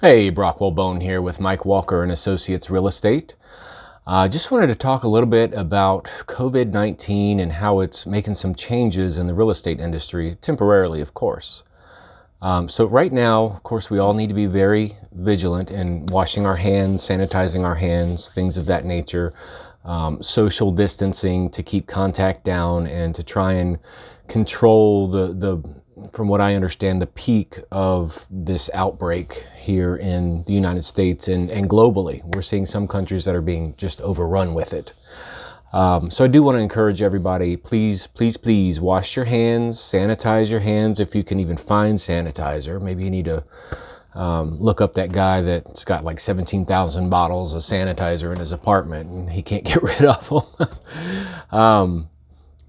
Hey, Brockwell Bone here with Mike Walker and Associates Real Estate. Just wanted to talk a little bit about COVID-19 and how it's making some changes in the real estate industry, temporarily, of course. So right now, of course, we all need to be very vigilant in washing our hands, sanitizing our hands, things of that nature, social distancing to keep contact down and to try and control from what I understand, the peak of this outbreak here in the United States and globally. We're seeing some countries that are being just overrun with it. So I do want to encourage everybody, please, please, please wash your hands, sanitize your hands if you can even find sanitizer. Maybe you need to look up that guy that's got like 17,000 bottles of sanitizer in his apartment and he can't get rid of them.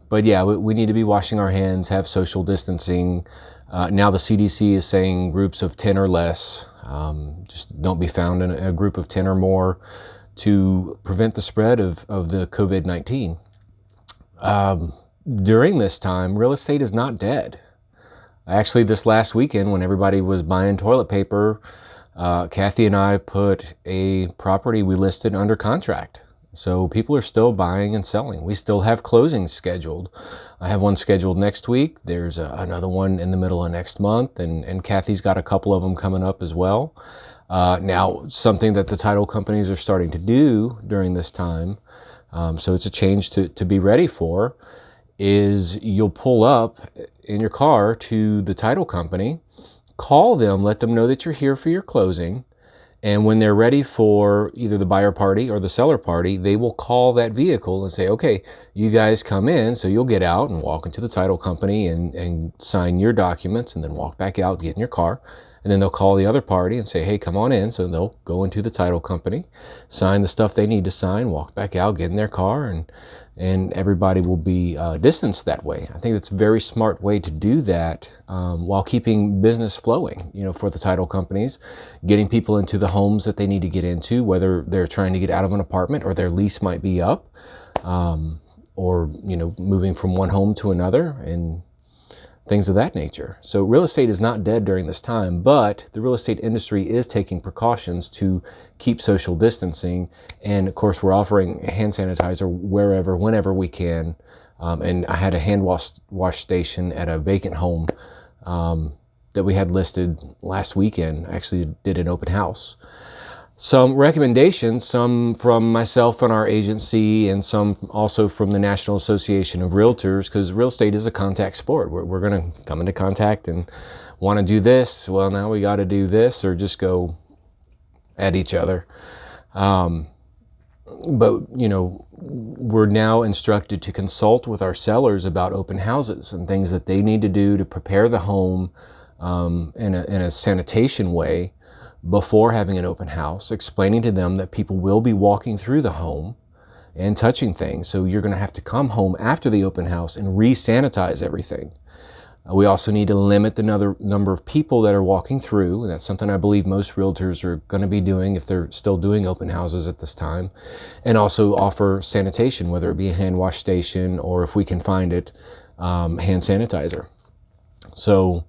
But yeah, we need to be washing our hands, have social distancing. Now the CDC is saying groups of 10 or less. Just don't be found in a group of 10 or more to prevent the spread of the COVID-19. During this time, real estate is not dead. Actually, this last weekend when everybody was buying toilet paper, Kathy and I put a property we listed under contract. So people are still buying and selling. We still have closings scheduled. I have one scheduled next week. There's another one in the middle of next month, and Kathy's got a couple of them coming up as well. Now, something that the title companies are starting to do during this time, so it's a change to be ready for, is you'll pull up in your car to the title company, call them, let them know that you're here for your closing, and when they're ready for either the buyer party or the seller party, they will call that vehicle and say, okay, you guys come in. So you'll get out and walk into the title company and sign your documents and then walk back out, get in your car. And then they'll call the other party and say, hey, come on in. So they'll go into the title company, sign the stuff they need to sign, walk back out, get in their car, and everybody will be distanced that way. I think it's a very smart way to do that while keeping business flowing, for the title companies, getting people into the homes that they need to get into, whether they're trying to get out of an apartment or their lease might be up, or, moving from one home to another and things of that nature. So real estate is not dead during this time, but the real estate industry is taking precautions to keep social distancing. And of course, we're offering hand sanitizer wherever, whenever we can. And I had a hand wash station at a vacant home that we had listed last weekend. I actually did an open house. Some recommendations, some from myself and our agency, and some also from the National Association of Realtors, because real estate is a contact sport. We're going to come into contact and want to do this. Well, now we got to do this, or just go at each other. But, we're now instructed to consult with our sellers about open houses and things that they need to do to prepare the home in a sanitation way before having an open house, explaining to them that people will be walking through the home and touching things. So you're going to have to come home after the open house and re-sanitize everything. We also need to limit the number of people that are walking through. And that's something I believe most realtors are going to be doing if they're still doing open houses at this time. And also offer sanitation, whether it be a hand wash station or, if we can find it, hand sanitizer. So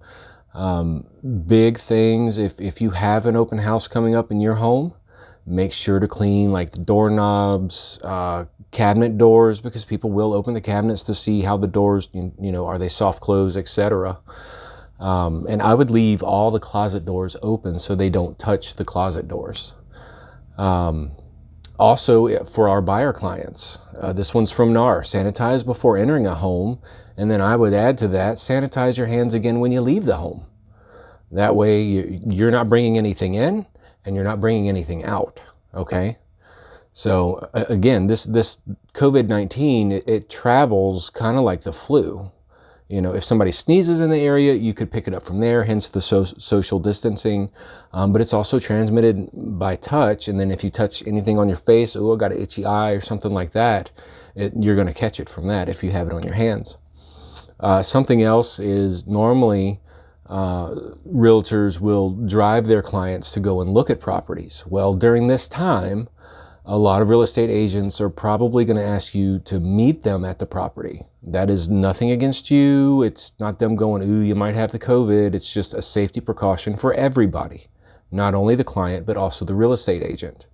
big things, if you have an open house coming up in your home, make sure to clean like the doorknobs, cabinet doors, because people will open the cabinets to see how the doors, are they soft close, etc. And I would leave all the closet doors open so they don't touch the closet doors. Also, for our buyer clients, this one's from NAR, sanitize before entering a home. And then I would add to that, sanitize your hands again when you leave the home. That way you're not bringing anything in and you're not bringing anything out, okay? So again, this COVID-19, it travels kind of like the flu. If somebody sneezes in the area, you could pick it up from there, hence the social distancing. But it's also transmitted by touch. And then if you touch anything on your face, I got an itchy eye or something like that, you're going to catch it from that if you have it on your hands. Something else is normally realtors will drive their clients to go and look at properties. Well, during this time, a lot of real estate agents are probably going to ask you to meet them at the property. That is nothing against you. It's not them going, ooh, you might have the COVID. It's just a safety precaution for everybody. not only the client, but also the real estate agent.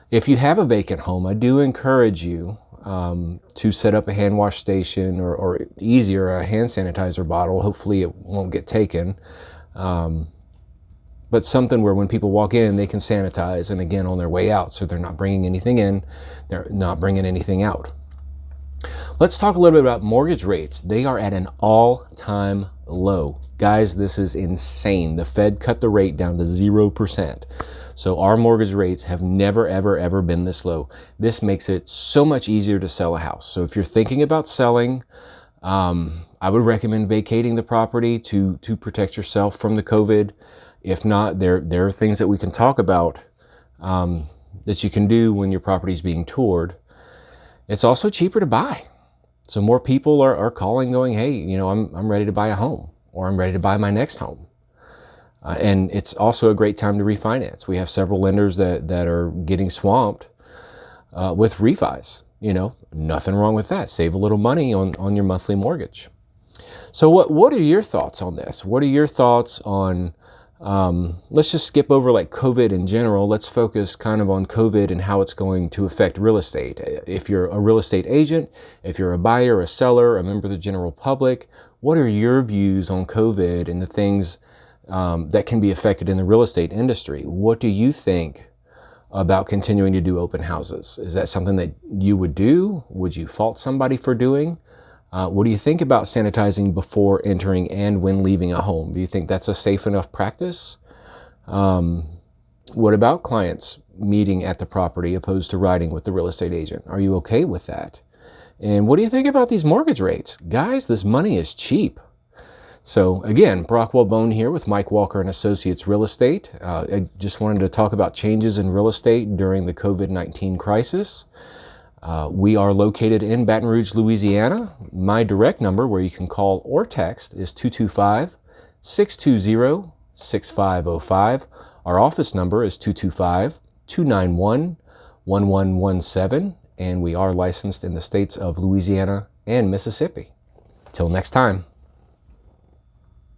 If you have a vacant home, I do encourage you to set up a hand wash station, or easier, a hand sanitizer bottle. Hopefully it won't get taken. But something where when people walk in, they can sanitize, and again, on their way out, so they're not bringing anything in, they're not bringing anything out. Let's talk a little bit about mortgage rates. They are at an all-time low. Guys, this is insane. The Fed cut the rate down to 0%. So our mortgage rates have never, ever, ever been this low. This makes it so much easier to sell a house. So if you're thinking about selling, I would recommend vacating the property to protect yourself from the COVID. If not, there are things that we can talk about that you can do when your property is being toured. It's also cheaper to buy. So more people are calling going, hey, you know, I'm ready to buy a home, or I'm ready to buy my next home. And it's also a great time to refinance. We have several lenders that are getting swamped with refis. You know, nothing wrong with that. Save a little money on your monthly mortgage. So what are your thoughts on this? What are your thoughts on, let's just skip over like COVID in general. Let's focus kind of on COVID and how it's going to affect real estate. If you're a real estate agent, if you're a buyer, a seller, a member of the general public, what are your views on COVID and the things that can be affected in the real estate industry? What do you think about continuing to do open houses? Is that something that you would do? Would you fault somebody for doing? What do you think about sanitizing before entering and when leaving a home? Do you think that's a safe enough practice? What about clients meeting at the property opposed to riding with the real estate agent? Are you okay with that? And what do you think about these mortgage rates? Guys, this money is cheap. So again, Brockwell Bone here with Mike Walker and Associates Real Estate. I just wanted to talk about changes in real estate during the COVID-19 crisis. We are located in Baton Rouge, Louisiana. My direct number, where you can call or text, is 225-620-6505. Our office number is 225-291-1117, and we are licensed in the states of Louisiana and Mississippi. Till next time.